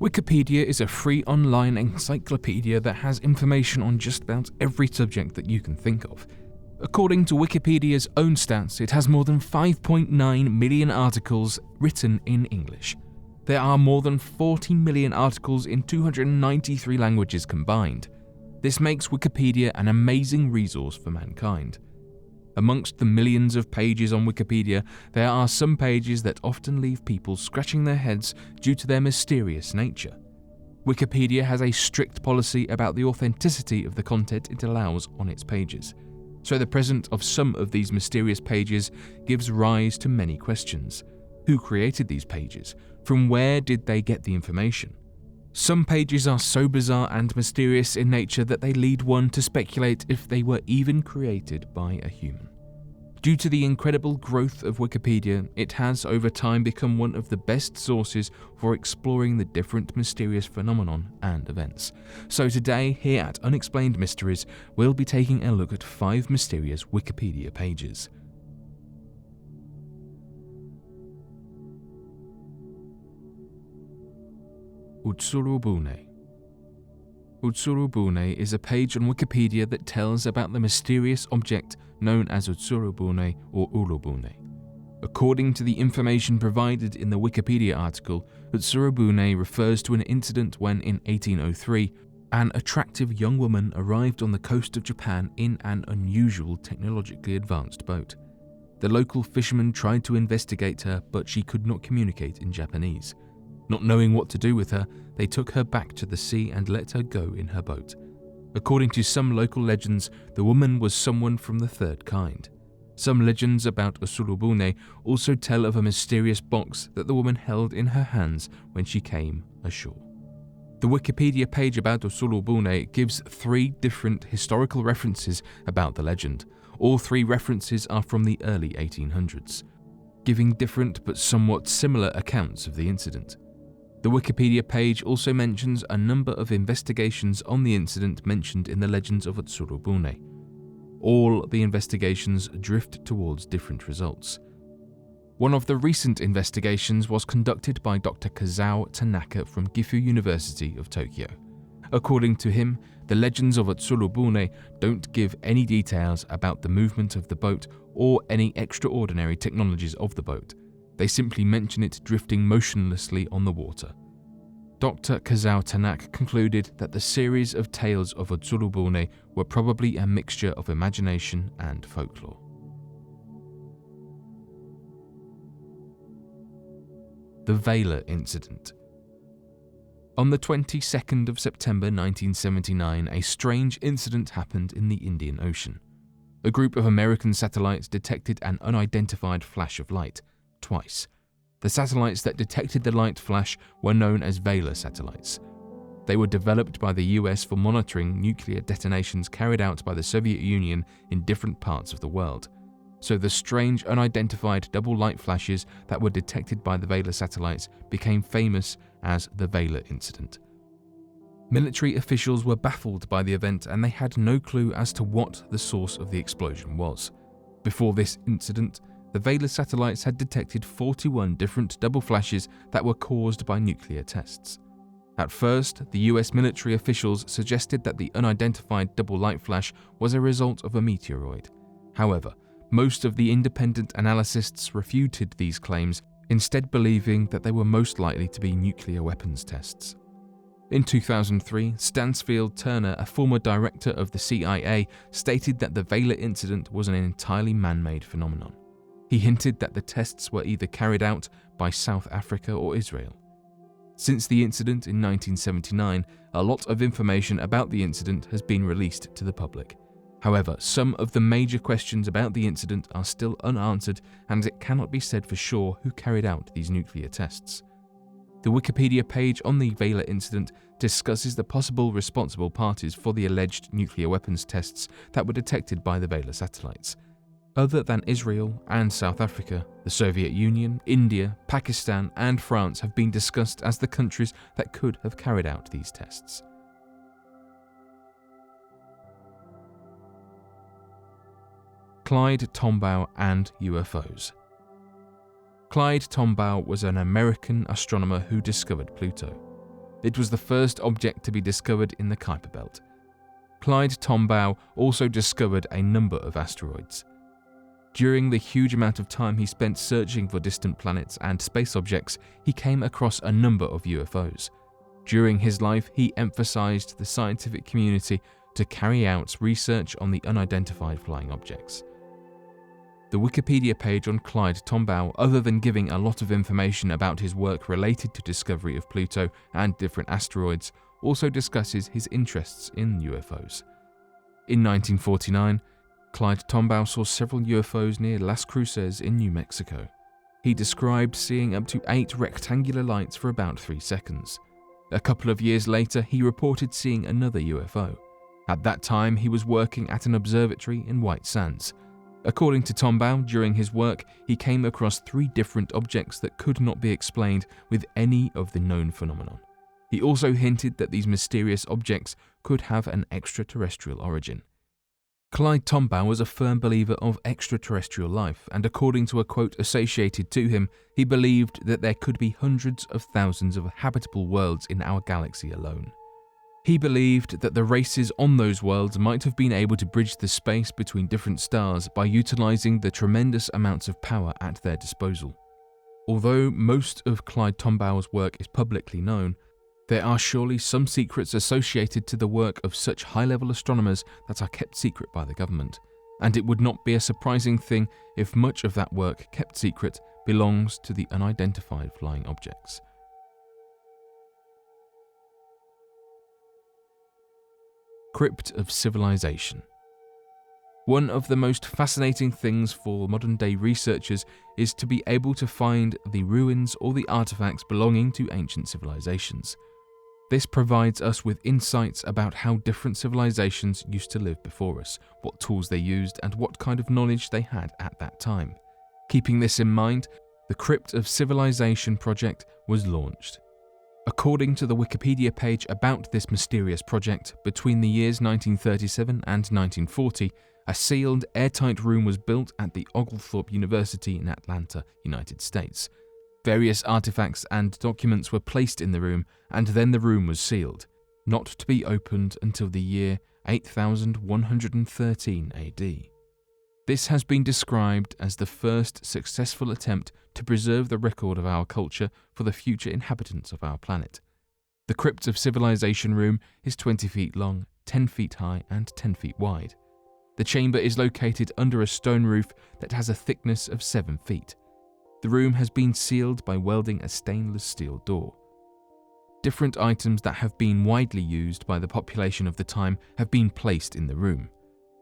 Wikipedia is a free online encyclopedia that has information on just about every subject that you can think of. According to Wikipedia's own stats, it has more than 5.9 million articles written in English. There are more than 40 million articles in 293 languages combined. This makes Wikipedia an amazing resource for mankind. Amongst the millions of pages on Wikipedia, there are some pages that often leave people scratching their heads due to their mysterious nature. Wikipedia has a strict policy about the authenticity of the content it allows on its pages, so the presence of some of these mysterious pages gives rise to many questions. Who created these pages? From where did they get the information? Some pages are so bizarre and mysterious in nature that they lead one to speculate if they were even created by a human. Due to the incredible growth of Wikipedia, it has over time become one of the best sources for exploring the different mysterious phenomenon and events. So today, here at Unexplained Mysteries, we'll be taking a look at 5 mysterious Wikipedia pages. Utsuro-bune. Utsuro-bune is a page on Wikipedia that tells about the mysterious object known as Utsuro-bune or Ulo-bune. According to the information provided in the Wikipedia article, Utsuro-bune refers to an incident when, in 1803, an attractive young woman arrived on the coast of Japan in an unusual technologically advanced boat. The local fishermen tried to investigate her, but she could not communicate in Japanese. Not knowing what to do with her, they took her back to the sea and let her go in her boat. According to some local legends, the woman was someone from the third kind. Some legends about Utsuro-bune also tell of a mysterious box that the woman held in her hands when she came ashore. The Wikipedia page about Utsuro-bune gives 3 different historical references about the legend. All 3 references are from the early 1800s, giving different but somewhat similar accounts of the incident. The Wikipedia page also mentions a number of investigations on the incident mentioned in the legends of Utsuro-bune. All the investigations drift towards different results. One of the recent investigations was conducted by Dr. Kazuo Tanaka from Gifu University of Tokyo. According to him, the legends of Utsuro-bune don't give any details about the movement of the boat or any extraordinary technologies of the boat. They simply mention it drifting motionlessly on the water. Dr. Kazuo Tanaka concluded that the series of tales of Utsuro-bune were probably a mixture of imagination and folklore. The Vallar Incident. On the 22nd of September 1979, a strange incident happened in the Indian Ocean. A group of American satellites detected an unidentified flash of light, twice. The satellites that detected the light flash were known as Vallar satellites. They were developed by the US for monitoring nuclear detonations carried out by the Soviet Union in different parts of the world. So the strange unidentified double light flashes that were detected by the Vallar satellites became famous as the Vallar Incident. Military officials were baffled by the event and they had no clue as to what the source of the explosion was. Before this incident, the Vallar satellites had detected 41 different double flashes that were caused by nuclear tests. At first, the US military officials suggested that the unidentified double light flash was a result of a meteoroid. However, most of the independent analysts refuted these claims, instead believing that they were most likely to be nuclear weapons tests. In 2003, Stansfield Turner, a former director of the CIA, stated that the Vallar incident was an entirely man-made phenomenon. He hinted that the tests were either carried out by South Africa or Israel. Since the incident in 1979, a lot of information about the incident has been released to the public. However, some of the major questions about the incident are still unanswered, and it cannot be said for sure who carried out these nuclear tests. The Wikipedia page on the Vallar incident discusses the possible responsible parties for the alleged nuclear weapons tests that were detected by the Vallar satellites. Other than Israel and South Africa, the Soviet Union, India, Pakistan, and France have been discussed as the countries that could have carried out these tests. Clyde, Tombaugh, and UFOs. Clyde Tombaugh was an American astronomer who discovered Pluto. It was the first object to be discovered in the Kuiper Belt. Clyde Tombaugh also discovered a number of asteroids. During the huge amount of time he spent searching for distant planets and space objects, he came across a number of UFOs. During his life, he emphasized the scientific community to carry out research on the unidentified flying objects. The Wikipedia page on Clyde Tombaugh, other than giving a lot of information about his work related to discovery of Pluto and different asteroids, also discusses his interests in UFOs. In 1949, Clyde Tombaugh saw several UFOs near Las Cruces in New Mexico. He described seeing up to 8 rectangular lights for about 3 seconds. A couple of years later, he reported seeing another UFO. At that time, he was working at an observatory in White Sands. According to Tombaugh, during his work, he came across 3 different objects that could not be explained with any of the known phenomenon. He also hinted that these mysterious objects could have an extraterrestrial origin. Clyde Tombaugh was a firm believer of extraterrestrial life, and according to a quote associated to him, he believed that there could be hundreds of thousands of habitable worlds in our galaxy alone. He believed that the races on those worlds might have been able to bridge the space between different stars by utilizing the tremendous amounts of power at their disposal. Although most of Clyde Tombaugh's work is publicly known, there are surely some secrets associated to the work of such high-level astronomers that are kept secret by the government, and it would not be a surprising thing if much of that work kept secret belongs to the unidentified flying objects. Crypt of Civilization. One of the most fascinating things for modern-day researchers is to be able to find the ruins or the artifacts belonging to ancient civilizations. This provides us with insights about how different civilizations used to live before us, what tools they used, and what kind of knowledge they had at that time. Keeping this in mind, the Crypt of Civilization project was launched. According to the Wikipedia page about this mysterious project, between the years 1937 and 1940, a sealed, airtight room was built at the Oglethorpe University in Atlanta, United States. Various artifacts and documents were placed in the room, and then the room was sealed, not to be opened until the year 8113 AD. This has been described as the first successful attempt to preserve the record of our culture for the future inhabitants of our planet. The Crypt of Civilization room is 20 feet long, 10 feet high, and 10 feet wide. The chamber is located under a stone roof that has a thickness of 7 feet. The room has been sealed by welding a stainless steel door. Different items that have been widely used by the population of the time have been placed in the room.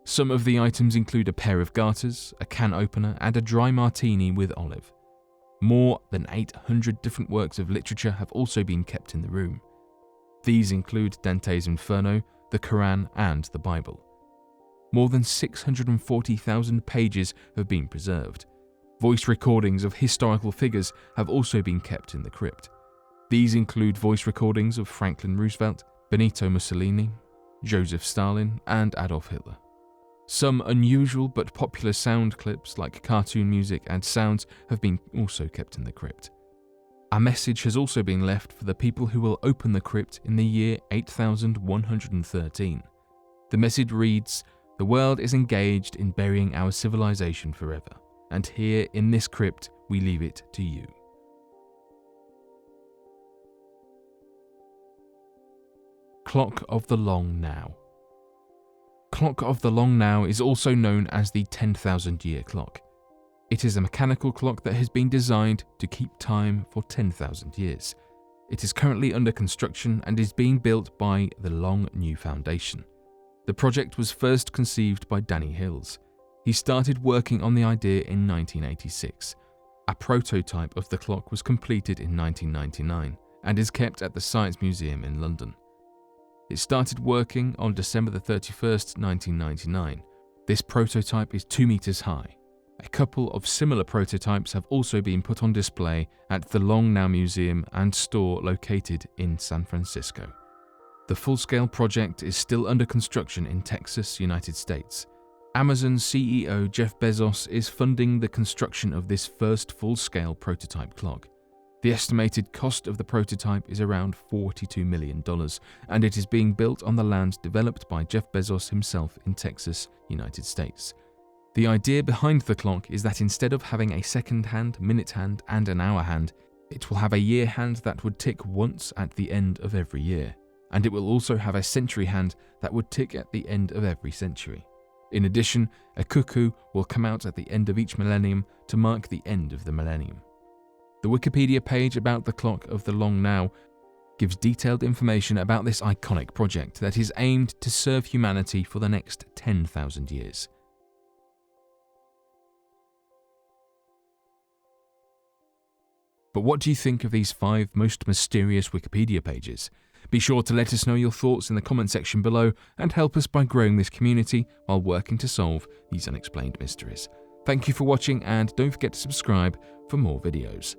Some of the items include a pair of garters, a can opener, and a dry martini with olive. More than 800 different works of literature have also been kept in the room. These include Dante's Inferno, the Quran, and the Bible. More than 640,000 pages have been preserved. Voice recordings of historical figures have also been kept in the crypt. These include voice recordings of Franklin Roosevelt, Benito Mussolini, Joseph Stalin, and Adolf Hitler. Some unusual but popular sound clips like cartoon music and sounds have been also kept in the crypt. A message has also been left for the people who will open the crypt in the year 8113. The message reads, "The world is engaged in burying our civilization forever, and here in this crypt we leave it to you." Clock of the Long Now. Clock of the Long Now is also known as the 10,000-year clock. It is a mechanical clock that has been designed to keep time for 10,000 years. It is currently under construction and is being built by the Long New Foundation. The project was first conceived by Danny Hills. He started working on the idea in 1986. A prototype of the clock was completed in 1999 and is kept at the Science Museum in London. It started working on December 31st, 1999. This prototype is 2 meters high. A couple of similar prototypes have also been put on display at the Long Now Museum and store located in San Francisco. The full-scale project is still under construction in Texas, United States. Amazon CEO Jeff Bezos is funding the construction of this first full-scale prototype clock. The estimated cost of the prototype is around $42 million, and it is being built on the land developed by Jeff Bezos himself in Texas, United States. The idea behind the clock is that instead of having a second hand, minute hand, and an hour hand, it will have a year hand that would tick once at the end of every year, and it will also have a century hand that would tick at the end of every century. In addition, a cuckoo will come out at the end of each millennium to mark the end of the millennium. The Wikipedia page about the Clock of the Long Now gives detailed information about this iconic project that is aimed to serve humanity for the next 10,000 years. But what do you think of these 5 most mysterious Wikipedia pages? Be sure to let us know your thoughts in the comment section below and help us by growing this community while working to solve these unexplained mysteries. Thank you for watching, and don't forget to subscribe for more videos.